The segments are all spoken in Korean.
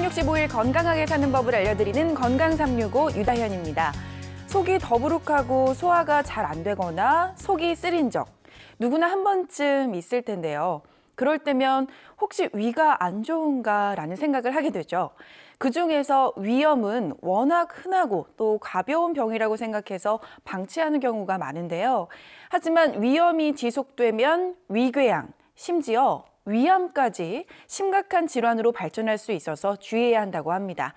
365일 건강하게 사는 법을 알려드리는 건강365 유다현입니다. 속이 더부룩하고 소화가 잘 안 되거나 속이 쓰린 적 누구나 한 번쯤 있을 텐데요. 그럴 때면 혹시 위가 안 좋은가라는 생각을 하게 되죠. 그중에서 위염은 워낙 흔하고 또 가벼운 병이라고 생각해서 방치하는 경우가 많은데요. 하지만 위염이 지속되면 위궤양, 심지어 위암까지 심각한 질환으로 발전할 수 있어서 주의해야 한다고 합니다.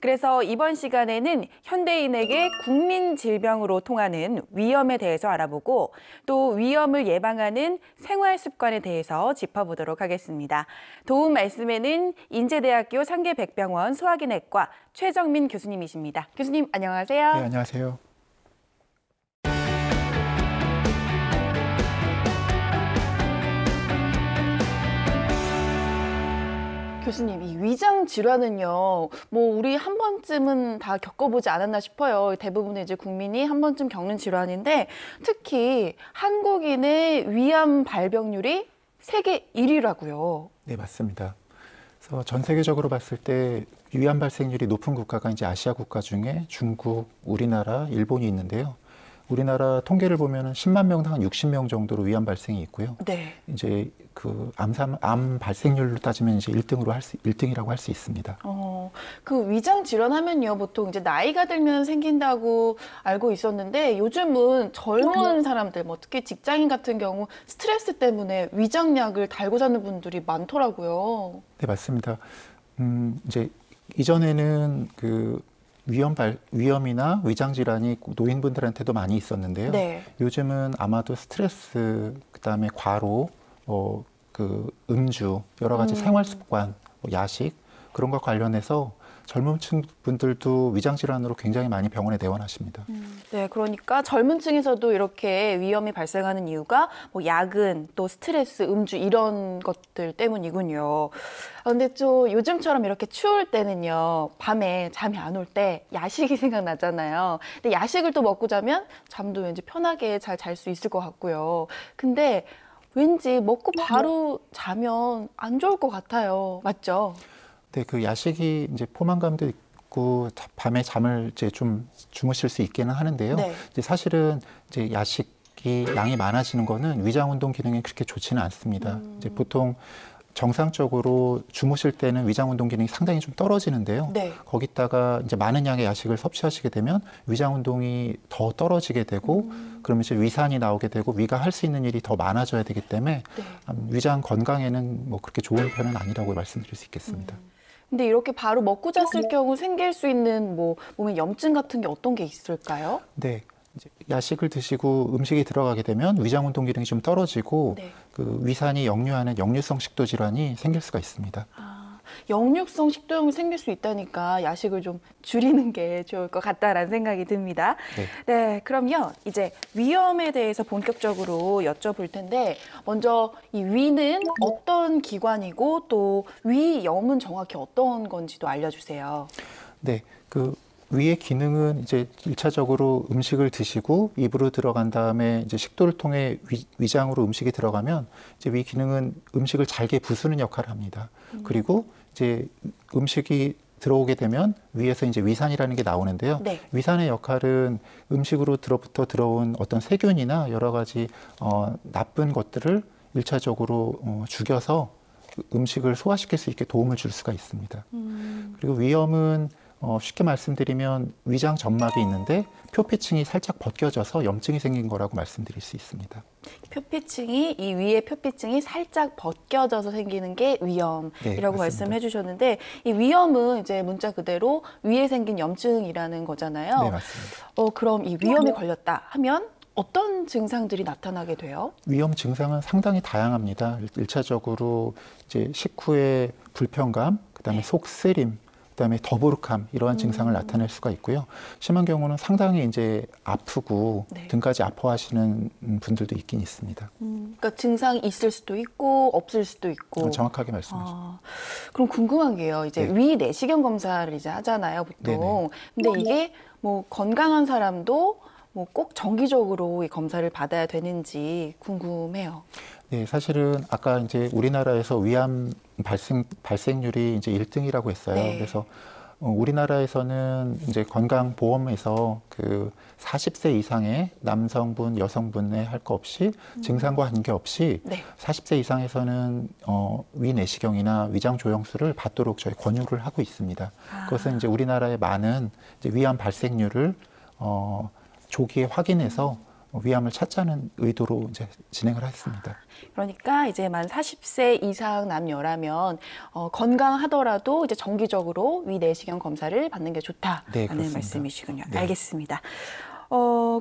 그래서 이번 시간에는 현대인에게 국민 질병으로 통하는 위염에 대해서 알아보고 또 위염을 예방하는 생활 습관에 대해서 짚어보도록 하겠습니다. 도움 말씀에는 인제대학교 상계백병원 소화기내과 최정민 교수님이십니다. 교수님 안녕하세요. 네, 안녕하세요. 교수님, 이 위장 질환은요, 우리 한 번쯤은 다 겪어보지 않았나 싶어요. 대부분의 이제 국민이 한 번쯤 겪는 질환인데, 특히 한국인의 위암 발병률이 세계 1위라고요. 네, 맞습니다. 그래서 전 세계적으로 봤을 때 위암 발생률이 높은 국가가 이제 아시아 국가 중에 중국, 우리나라, 일본이 있는데요. 우리나라 통계를 보면은 10만 명당 한 60명 정도로 위암 발생이 있고요. 네. 이제 그 암 발생률로 따지면 이제 1등이라고 할 수 있습니다. 그 위장 질환 하면요, 보통 이제 나이가 들면 생긴다고 알고 있었는데 요즘은 젊은 사람들, 특히 직장인 같은 경우 스트레스 때문에 위장약을 달고 사는 분들이 많더라고요. 네, 맞습니다. 이제 이전에는 그 위염이나 위장 질환이 노인분들한테도 많이 있었는데요. 네. 요즘은 아마도 스트레스, 그다음에 과로, 그 음주, 여러 가지 생활 습관, 야식 그런 것 관련해서 젊은 층 분들도 위장 질환으로 굉장히 많이 병원에 내원하십니다. 네, 그러니까 젊은 층에서도 이렇게 위염이 발생하는 이유가 야근, 또 스트레스, 음주 이런 것들 때문이군요. 근데 또 요즘처럼 이렇게 추울 때는요, 밤에 잠이 안 올 때 야식이 생각나잖아요. 근데 야식을 또 먹고 자면 잠도 왠지 편하게 잘 잘 수 있을 것 같고요. 근데 왠지 먹고 바로 자면 안 좋을 것 같아요. 맞죠? 네, 그 야식이 이제 포만감도 있고 밤에 잠을 이제 좀 주무실 수 있기는 하는데요. 네. 이제 사실은 이제 야식이 양이 많아지는 거는 위장 운동 기능이 그렇게 좋지는 않습니다. 이제 보통 정상적으로 주무실 때는 위장 운동 기능이 상당히 좀 떨어지는데요. 네. 거기다가 이제 많은 양의 야식을 섭취하시게 되면 위장 운동이 더 떨어지게 되고 그러면 이제 위산이 나오게 되고 위가 할 수 있는 일이 더 많아져야 되기 때문에 네. 위장 건강에는 그렇게 좋은 편은 아니라고 말씀드릴 수 있겠습니다. 근데 이렇게 바로 먹고 잤을 경우 생길 수 있는 몸에 염증 같은 게 어떤 게 있을까요? 네. 이제 야식을 드시고 음식이 들어가게 되면 위장 운동 기능이 좀 떨어지고 네. 그 위산이 역류하는 역류성 식도 질환이 생길 수가 있습니다. 역류성 식도염이 생길 수 있다니까 야식을 좀 줄이는 게 좋을 것 같다라는 생각이 듭니다. 네. 네, 그럼요. 이제 위염에 대해서 본격적으로 여쭤볼 텐데 먼저 이 위는 어떤 기관이고 또 위염은 정확히 어떤 건지도 알려주세요. 네. 그 위의 기능은 이제 1차적으로 음식을 드시고 입으로 들어간 다음에 이제 식도를 통해 위장으로 음식이 들어가면 이제 위 기능은 음식을 잘게 부수는 역할을 합니다. 그리고 이제 음식이 들어오게 되면 위에서 이제 위산이라는 게 나오는데요. 네. 위산의 역할은 음식으로부터 들어온 어떤 세균이나 여러 가지 나쁜 것들을 1차적으로 죽여서 음식을 소화시킬 수 있게 도움을 줄 수가 있습니다. 그리고 위염은 쉽게 말씀드리면 위장 점막이 있는데 표피층이 살짝 벗겨져서 염증이 생긴 거라고 말씀드릴 수 있습니다. 이 위의 표피층이 살짝 벗겨져서 생기는 게 위염이라고 말씀해 주셨는데 이 위염은 이제 문자 그대로 위에 생긴 염증이라는 거잖아요. 네, 맞습니다. 그럼 이 위염에 걸렸다 하면 어떤 증상들이 나타나게 돼요? 위염 증상은 상당히 다양합니다. 1차적으로 이제 식후에 불편감, 그다음에 속쓰림, 그다음에 더부룩함 이러한 증상을 나타낼 수가 있고요. 심한 경우는 상당히 이제 아프고 네. 등까지 아파하시는 분들도 있긴 있습니다. 그러니까 증상이 있을 수도 있고 없을 수도 있고. 정확하게 말씀하셨습니다. 그럼 궁금한 게요. 이제 네. 위 내시경 검사를 이제 하잖아요, 보통. 근데 이게 건강한 사람도 꼭 정기적으로 이 검사를 받아야 되는지 궁금해요. 네, 사실은 아까 이제 우리나라에서 위암 발생률이 이제 1등이라고 했어요. 네. 그래서 우리나라에서는 이제 건강보험에서 그 40세 이상의 남성분, 여성분에 할 거 없이 증상과 관계없이 네. 40세 이상에서는 위내시경이나 위장 조영술을 받도록 저희 권유를 하고 있습니다. 그것은 이제 우리나라의 많은 이제 위암 발생률을 조기에 확인해서 위암을 찾자는 의도로 이제 진행을 했습니다. 그러니까 이제 만 40세 이상 남녀라면 건강하더라도 이제 정기적으로 위내시경 검사를 받는 게 좋다라는 네, 그렇습니다. 말씀이시군요. 네. 알겠습니다.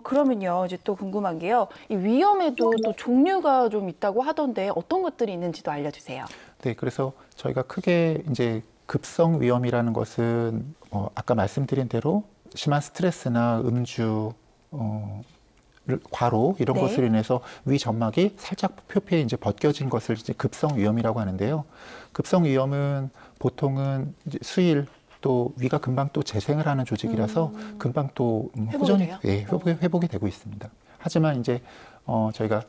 그러면요, 이제 또 궁금한 게요. 이 위염에도 또 종류가 좀 있다고 하던데 어떤 것들이 있는지도 알려주세요. 네, 그래서 저희가 크게 이제 급성 위염이라는 것은 아까 말씀드린 대로 심한 스트레스나 음주, 과로 이런 네. 것으로 인해서 위 점막이 살짝 표피에 이제 벗겨진 것을 이제 급성 위염이라고 하는데요. 급성 위염은 보통은 이제 수일 또 위가 금방 또 재생을 하는 조직이라서 금방 또 호전이 돼요? 회복이 되고 있습니다. 하지만 이제 저희가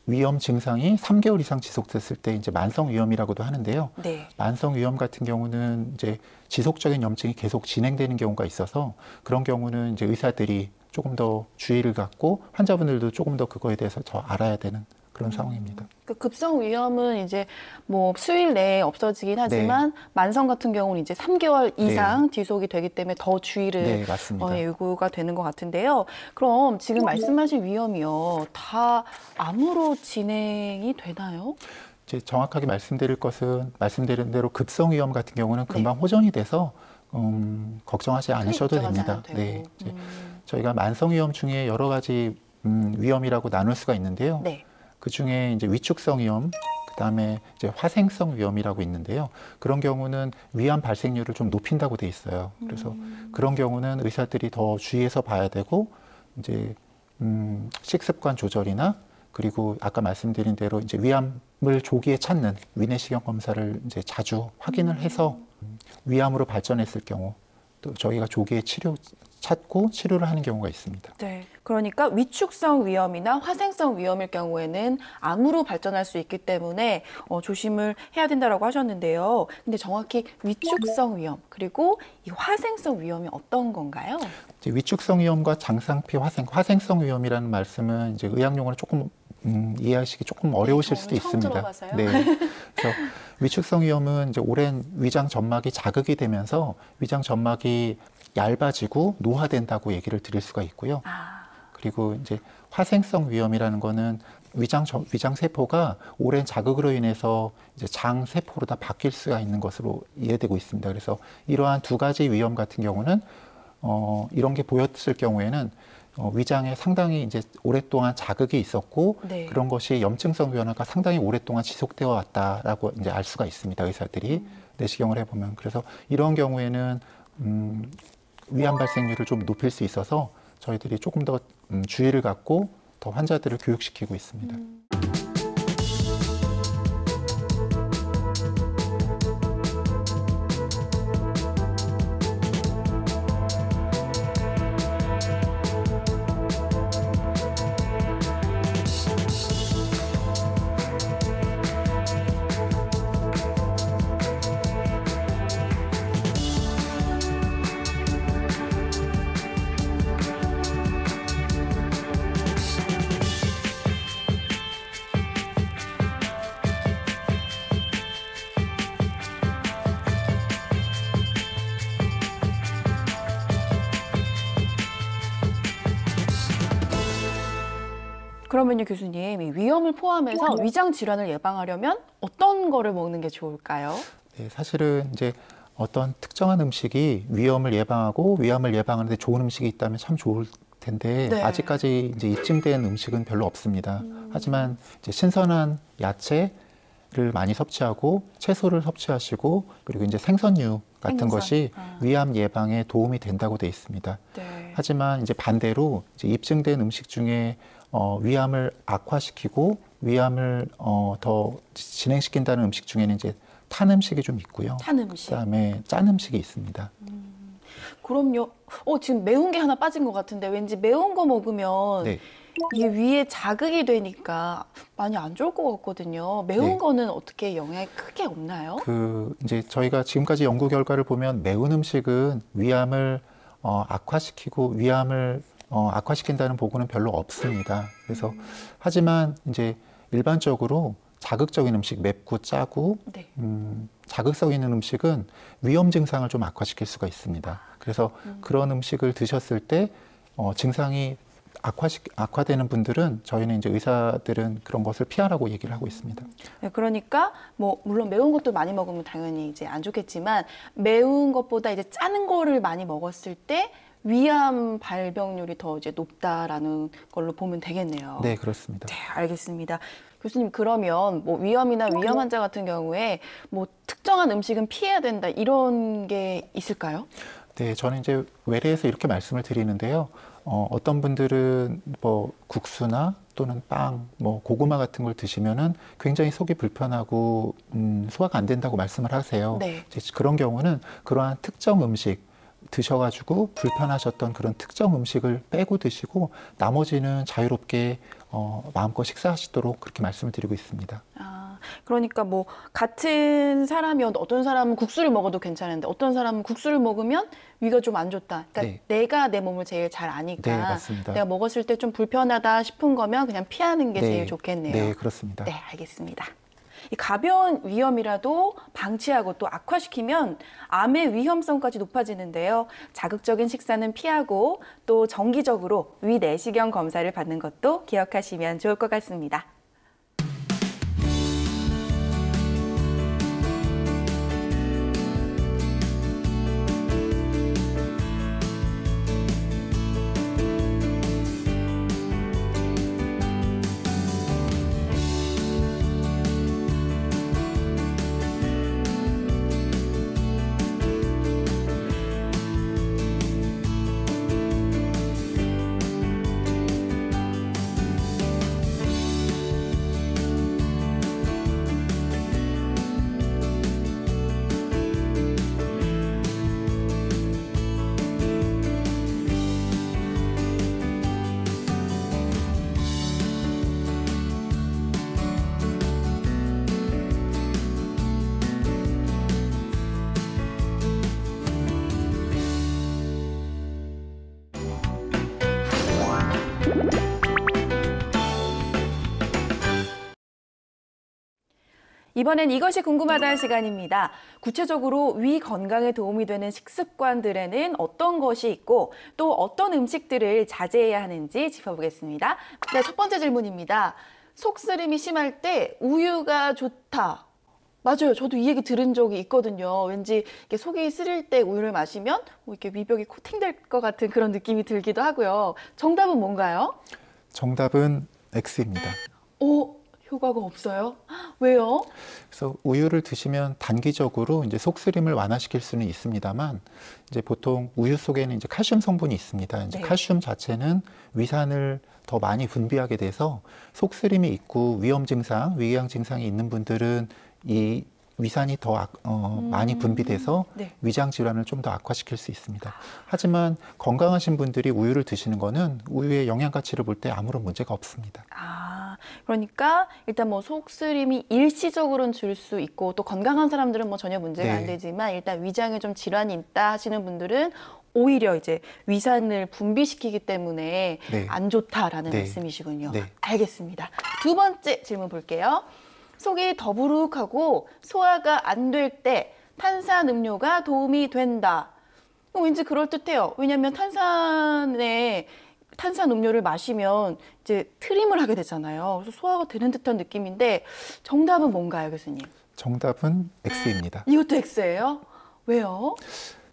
위염 증상이 3개월 이상 지속됐을 때 이제 만성 위염이라고도 하는데요. 네. 만성 위염 같은 경우는 이제 지속적인 염증이 계속 진행되는 경우가 있어서 그런 경우는 이제 의사들이 조금 더 주의를 갖고 환자분들도 조금 더 그거에 대해서 더 알아야 되는 그런 상황입니다. 그 급성 위염은 이제 뭐 수일 내에 없어지긴 하지만 만성 같은 경우는 이제 3개월 이상 지속이 되기 때문에 더 주의를 네, 맞습니다. 요구가 되는 것 같은데요. 그럼 지금 말씀하신 위염이요, 다 암으로 진행이 되나요? 이제 정확하게 말씀드린 대로 급성 위염 같은 경우는 금방 호전이 돼서 걱정하지 않으셔도 됩니다. 네, 이제 저희가 만성 위염 중에 여러 가지 위염이라고 나눌 수가 있는데요. 네. 그 중에 이제 위축성 위염, 그다음에 이제 화생성 위염이라고 있는데요. 그런 경우는 위암 발생률을 좀 높인다고 돼 있어요. 그래서 그런 경우는 의사들이 더 주의해서 봐야 되고 이제 식습관 조절이나 그리고 아까 말씀드린 대로 이제 위암을 조기에 찾는 위내시경 검사를 이제 자주 확인을 해서 위암으로 발전했을 경우 또 저희가 조기에 찾고 치료를 하는 경우가 있습니다. 네. 그러니까 위축성 위염이나 화생성 위염일 경우에는 암으로 발전할 수 있기 때문에 조심을 해야 된다라고 하셨는데요. 근데 정확히 위축성 위염 그리고 이 화생성 위염이 어떤 건가요? 이제 위축성 위염과 장상피 화생성 위염이라는 말씀은 이제 의학용어로 조금 이해하시기 조금 어려우실 수도 처음 있습니다. 들어봐서요. 네. 그래서 위축성 위염은 이제 오랜 위장 점막이 자극이 되면서 위장 점막이 얇아지고 노화된다고 얘기를 드릴 수가 있고요. 그리고 이제 화생성 위염이라는 거는 위장 세포가 오랜 자극으로 인해서 이제 장 세포로 다 바뀔 수가 있는 것으로 이해되고 있습니다. 그래서 이러한 두 가지 위염 같은 경우는 이런 게 보였을 경우에는 위장에 상당히 이제 오랫동안 자극이 있었고 네. 그런 것이 염증성 변화가 상당히 오랫동안 지속되어 왔다라고 이제 알 수가 있습니다. 의사들이 내시경을 해보면. 그래서 이런 경우에는 위암 발생률을 좀 높일 수 있어서 저희들이 조금 더 주의를 갖고 더 환자들을 교육시키고 있습니다. 그러면요, 교수님, 이 위염을 포함해서 위장 질환을 예방하려면 어떤 거를 먹는 게 좋을까요? 네, 사실은 이제 어떤 특정한 음식이 위염을 예방하고 위암을 예방하는데 좋은 음식이 있다면 참 좋을 텐데 네. 아직까지 이제 입증된 음식은 별로 없습니다. 하지만 이제 신선한 야채를 많이 섭취하고 채소를 섭취하시고 그리고 이제 생선류 같은 것이 위암 예방에 도움이 된다고 돼 있습니다. 네. 하지만 이제 반대로 이제 입증된 음식 중에 위암을 악화시키고 위암을 더 진행시킨다는 음식 중에는 이제 탄 음식이 좀 있고요. 탄 음식. 그다음에 짠 음식이 있습니다. 그럼요. 지금 매운 게 하나 빠진 것 같은데 왠지 매운 거 먹으면 네. 이게 위에 자극이 되니까 많이 안 좋을 것 같거든요. 매운 네. 거는 어떻게 영향이 크게 없나요? 이제 저희가 지금까지 연구 결과를 보면 매운 음식은 위암을 악화시키고 위암을 악화시킨다는 보고는 별로 없습니다. 그래서 하지만 이제 일반적으로 자극적인 음식, 맵고 짜고 네. 자극성 있는 음식은 위험 증상을 좀 악화시킬 수가 있습니다. 그래서 그런 음식을 드셨을 때 증상이 악화되는 분들은 저희는 이제 의사들은 그런 것을 피하라고 얘기를 하고 있습니다. 네, 그러니까 뭐 물론 매운 것도 많이 먹으면 당연히 이제 안 좋겠지만 매운 것보다 이제 짜는 거를 많이 먹었을 때 위암 발병률이 더 이제 높다라는 걸로 보면 되겠네요. 네, 그렇습니다. 네, 알겠습니다. 교수님, 그러면 뭐 위염이나 위염 환자 같은 경우에 뭐 특정한 음식은 피해야 된다 이런 게 있을까요? 네, 저는 이제 외래에서 이렇게 말씀을 드리는데요. 어떤 분들은 뭐 국수나 또는 빵, 뭐 고구마 같은 걸 드시면은 굉장히 속이 불편하고 소화가 안 된다고 말씀을 하세요. 네. 이제 그런 경우는 그러한 특정 음식 드셔가지고 불편하셨던 그런 특정 음식을 빼고 드시고 나머지는 자유롭게 마음껏 식사하시도록 그렇게 말씀을 드리고 있습니다. 아, 그러니까 뭐 같은 사람이어도 어떤 사람은 국수를 먹어도 괜찮은데 어떤 사람은 국수를 먹으면 위가 좀 안 좋다. 그러니까 네. 내가 내 몸을 제일 잘 아니까 네, 맞습니다. 내가 먹었을 때 좀 불편하다 싶은 거면 그냥 피하는 게 네, 제일 좋겠네요. 네, 그렇습니다. 네, 알겠습니다. 이 가벼운 위염이라도 방치하고 또 악화시키면 암의 위험성까지 높아지는데요. 자극적인 식사는 피하고 또 정기적으로 위 내시경 검사를 받는 것도 기억하시면 좋을 것 같습니다. 이번엔 이것이 궁금하다는 시간입니다. 구체적으로 위 건강에 도움이 되는 식습관들에는 어떤 것이 있고 또 어떤 음식들을 자제해야 하는지 짚어보겠습니다. 네, 첫 번째 질문입니다. 속쓰림이 심할 때 우유가 좋다. 맞아요. 저도 이 얘기 들은 적이 있거든요. 왠지 이렇게 속이 쓰릴 때 우유를 마시면 뭐 이렇게 위벽이 코팅될 것 같은 그런 느낌이 들기도 하고요. 정답은 뭔가요? 정답은 X입니다. 오, 효과가 없어요? 왜요? 그래서 우유를 드시면 단기적으로 이제 속쓰림을 완화시킬 수는 있습니다만 이제 보통 우유 속에는 이제 칼슘 성분이 있습니다. 이제 네. 칼슘 자체는 위산을 더 많이 분비하게 돼서 속쓰림이 있고 위염 증상, 위궤양 증상이 있는 분들은 이 위산이 더 많이 분비돼서 네. 위장 질환을 좀 더 악화시킬 수 있습니다. 하지만 건강하신 분들이 우유를 드시는 거는 우유의 영양 가치를 볼 때 아무런 문제가 없습니다. 아, 그러니까 일단 뭐 속쓰림이 일시적으로는 줄 수 있고 또 건강한 사람들은 뭐 전혀 문제가 네. 안 되지만 일단 위장에 좀 질환이 있다 하시는 분들은 오히려 이제 위산을 분비시키기 때문에 네. 안 좋다라는 네. 말씀이시군요. 네. 알겠습니다. 두 번째 질문 볼게요. 속이 더부룩하고 소화가 안 될 때 탄산음료가 도움이 된다. 왠지 그럴듯해요. 왜냐하면 탄산음료를 마시면 이제 트림을 하게 되잖아요. 그래서 소화가 되는 듯한 느낌인데 정답은 뭔가요, 교수님? 정답은 X입니다. 이것도 X예요? 왜요?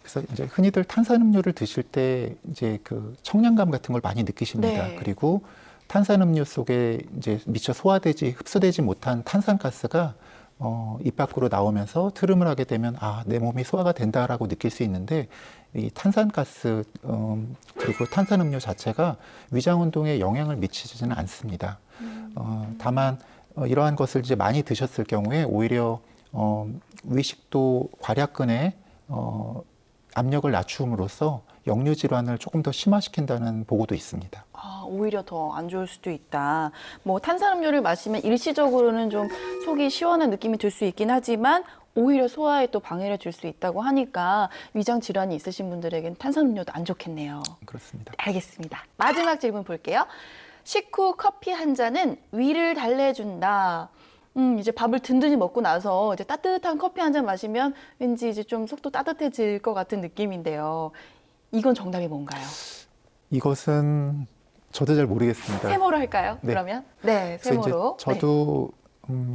그래서 이제 흔히들 탄산음료를 드실 때 이제 그 청량감 같은 걸 많이 느끼십니다. 네. 그리고 탄산음료 속에 이제 미처 흡수되지 못한 탄산가스가 입 밖으로 나오면서 트름을 하게 되면 내 몸이 소화가 된다라고 느낄 수 있는데 이 탄산가스 그리고 탄산음료 자체가 위장 운동에 영향을 미치지는 않습니다. 다만 이러한 것을 이제 많이 드셨을 경우에 오히려 위식도 괄약근에 압력을 낮춤으로써 역류 질환을 조금 더 심화시킨다는 보고도 있습니다. 오히려 더 안 좋을 수도 있다. 뭐 탄산음료를 마시면 일시적으로는 좀 속이 시원한 느낌이 들 수 있긴 하지만 오히려 소화에 또 방해를 줄 수 있다고 하니까 위장 질환이 있으신 분들에겐 탄산음료도 안 좋겠네요. 그렇습니다. 알겠습니다. 마지막 질문 볼게요. 식후 커피 한 잔은 위를 달래준다. 이제 밥을 든든히 먹고 나서 이제 따뜻한 커피 한 잔 마시면 왠지 이제 좀 속도 따뜻해질 것 같은 느낌인데요. 이건 정답이 뭔가요? 이것은 저도 잘 모르겠습니다. 세모로 할까요? 네. 그러면? 네, 그래서 이제 세모로. 저도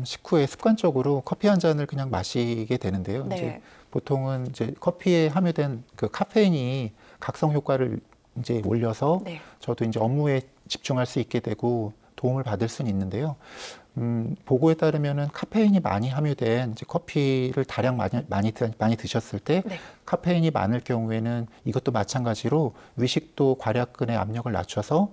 식후에 습관적으로 커피 한 잔을 그냥 마시게 되는데요. 네. 이제 보통은 이제 커피에 함유된 그 카페인이 각성 효과를 이제 올려서 네. 저도 이제 업무에 집중할 수 있게 되고 도움을 받을 수는 있는데요. 보고에 따르면은 카페인이 많이 함유된 이제 커피를 다량 많이 드셨을 때 네. 카페인이 많을 경우에는 이것도 마찬가지로 위식도 괄약근의 압력을 낮춰서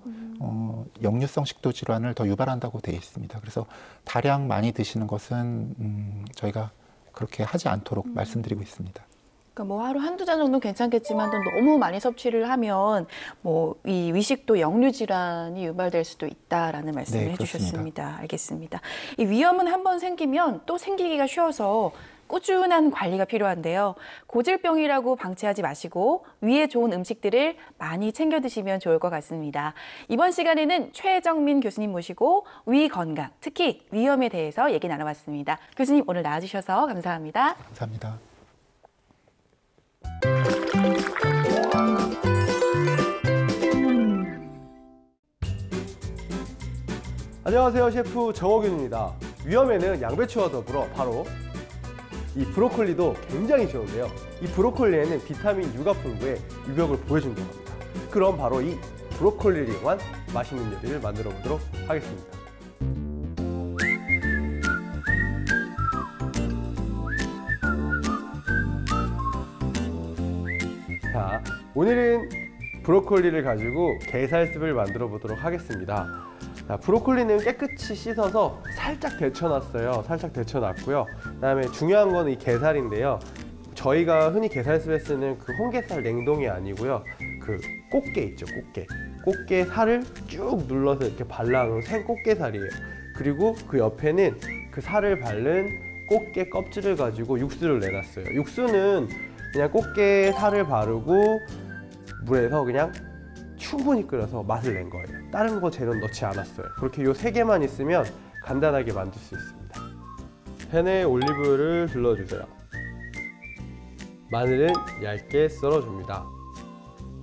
역류성 식도 질환을 더 유발한다고 되어 있습니다. 그래서 다량 많이 드시는 것은 저희가 그렇게 하지 않도록 말씀드리고 있습니다. 그러니까 뭐 하루 한두 잔 정도는 괜찮겠지만 또 너무 많이 섭취를 하면 뭐 이 위식도 역류 질환이 유발될 수도 있다라는 말씀을 네, 해주셨습니다. 알겠습니다. 이 위험은 한번 생기면 또 생기기가 쉬워서 꾸준한 관리가 필요한데요. 고질병이라고 방치하지 마시고 위에 좋은 음식들을 많이 챙겨 드시면 좋을 것 같습니다. 이번 시간에는 최정민 교수님 모시고 위 건강, 특히 위험에 대해서 얘기 나눠봤습니다. 교수님 오늘 나와주셔서 감사합니다. 감사합니다. 안녕하세요, 셰프 정호균입니다. 위험에는 양배추와 더불어 바로 이 브로콜리도 굉장히 좋은데요. 이 브로콜리에는 비타민 U가 풍부해 유벽을 보여준다고 합니다. 그럼 바로 이 브로콜리를 이용한 맛있는 요리를 만들어 보도록 하겠습니다. 자, 오늘은 브로콜리를 가지고 게살습을 만들어 보도록 하겠습니다. 자, 브로콜리는 깨끗이 씻어서 살짝 데쳐놨어요. 살짝 데쳐놨고요. 그다음에 중요한 거는 이 게살인데요. 저희가 흔히 게살습에 쓰는 그 홍게살 냉동이 아니고요. 그 꽃게 있죠, 꽃게. 꽃게 살을 쭉 눌러서 이렇게 발라놓은 생 꽃게살이에요. 그리고 그 옆에는 그 살을 바른 꽃게 껍질을 가지고 육수를 내놨어요. 육수는 그냥 꽃게 살을 바르고 물에서 그냥 충분히 끓여서 맛을 낸 거예요. 다른 거 재료는 넣지 않았어요. 그렇게 요 세 개만 있으면 간단하게 만들 수 있습니다. 팬에 올리브유를 둘러주세요. 마늘은 얇게 썰어줍니다.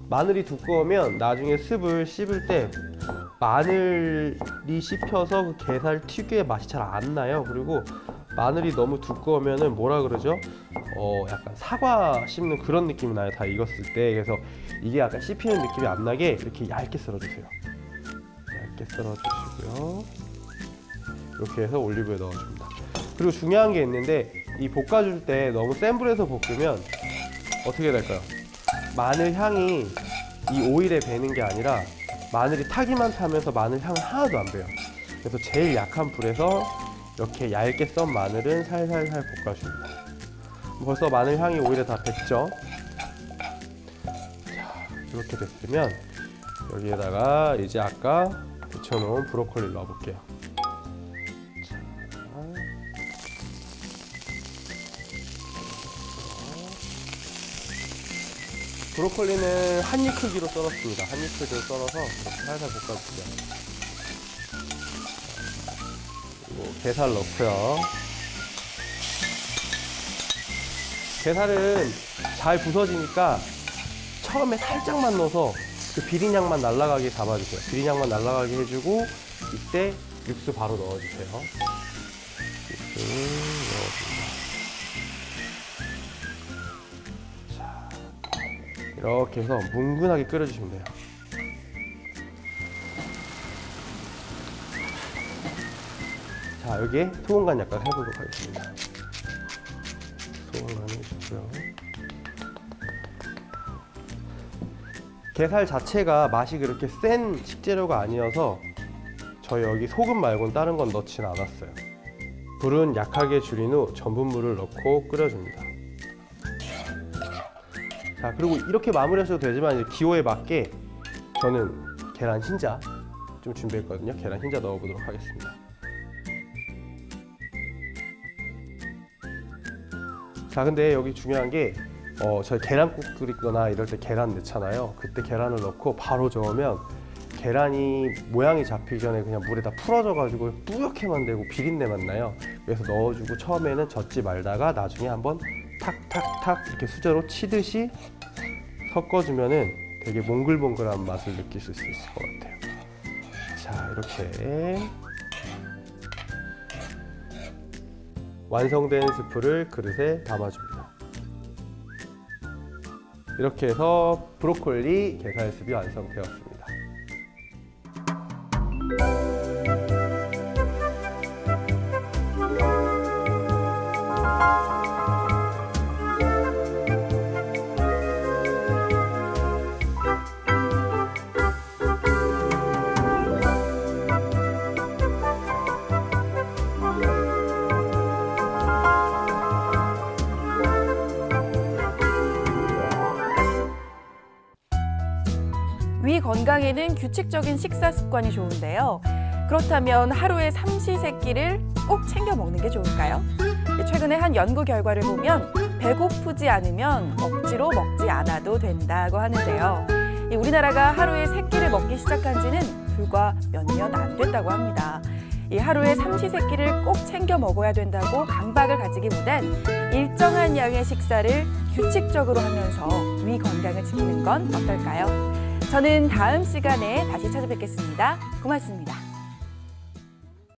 마늘이 두꺼우면 나중에 습을 씹을 때 마늘이 씹혀서 그 게살 특유의 맛이 잘 안 나요. 그리고 마늘이 너무 두꺼우면은 뭐라 그러죠? 약간 사과 씹는 그런 느낌이 나요. 다 익었을 때. 그래서 이게 약간 씹히는 느낌이 안 나게 이렇게 얇게 썰어주세요. 얇게 썰어주시고요. 이렇게 해서 올리브유에 넣어줍니다. 그리고 중요한 게 있는데 이 볶아줄 때 너무 센 불에서 볶으면 어떻게 될까요? 마늘 향이 이 오일에 배는 게 아니라 마늘이 타기만 타면서 마늘 향은 하나도 안 배요. 그래서 제일 약한 불에서 이렇게 얇게 썬 마늘은 살살살 볶아줍니다. 벌써 마늘 향이 오일에 다 뱄죠? 자, 이렇게 됐으면 여기에다가 이제 아까 데쳐놓은 브로콜리를 넣어볼게요. 자, 브로콜리는 한 입 크기로 썰었습니다. 한 입 크기로 썰어서 이렇게 살살 볶아줄게요. 그리고 게살 넣고요. 게살은 잘 부서지니까 처음에 살짝만 넣어서 그 비린향만 날아가게 잡아주세요. 비린향만 날아가게 해주고 이때 육수 바로 넣어주세요. 육수 넣어줍니다. 자, 이렇게 해서 뭉근하게 끓여주시면 돼요. 자, 여기에 소금 간 약간 해보도록 하겠습니다. 소금 간 해주고요. 게살 자체가 맛이 그렇게 센 식재료가 아니어서 저희 여기 소금 말고는 다른 건 넣진 않았어요. 불은 약하게 줄인 후 전분물을 넣고 끓여줍니다. 자, 그리고 이렇게 마무리하셔도 되지만 이제 기호에 맞게 저는 계란 흰자 좀 준비했거든요. 계란 흰자 넣어보도록 하겠습니다. 자, 근데 여기 중요한 게 저희 계란국 끓이거나 이럴 때 계란 넣잖아요. 그때 계란을 넣고 바로 저으면 계란이 모양이 잡히기 전에 그냥 물에다 풀어져가지고 뿌옇게만 되고 비린내만 나요. 그래서 넣어주고 처음에는 젓지 말다가 나중에 한번 탁탁탁 이렇게 수저로 치듯이 섞어주면은 되게 몽글몽글한 맛을 느끼실 수 있을 것 같아요. 자, 이렇게 완성된 스프를 그릇에 담아줍니다. 이렇게 해서 브로콜리 게살스프 완성되었습니다. 위 건강에는 규칙적인 식사 습관이 좋은데요. 그렇다면 하루에 삼시세끼를 꼭 챙겨 먹는 게 좋을까요? 최근에 한 연구 결과를 보면 배고프지 않으면 억지로 먹지 않아도 된다고 하는데요. 우리나라가 하루에 3끼를 먹기 시작한 지는 불과 몇 년 안 됐다고 합니다. 하루에 삼시세끼를 꼭 챙겨 먹어야 된다고 강박을 가지기보단 일정한 양의 식사를 규칙적으로 하면서 위 건강을 지키는 건 어떨까요? 저는 다음 시간에 다시 찾아뵙겠습니다. 고맙습니다.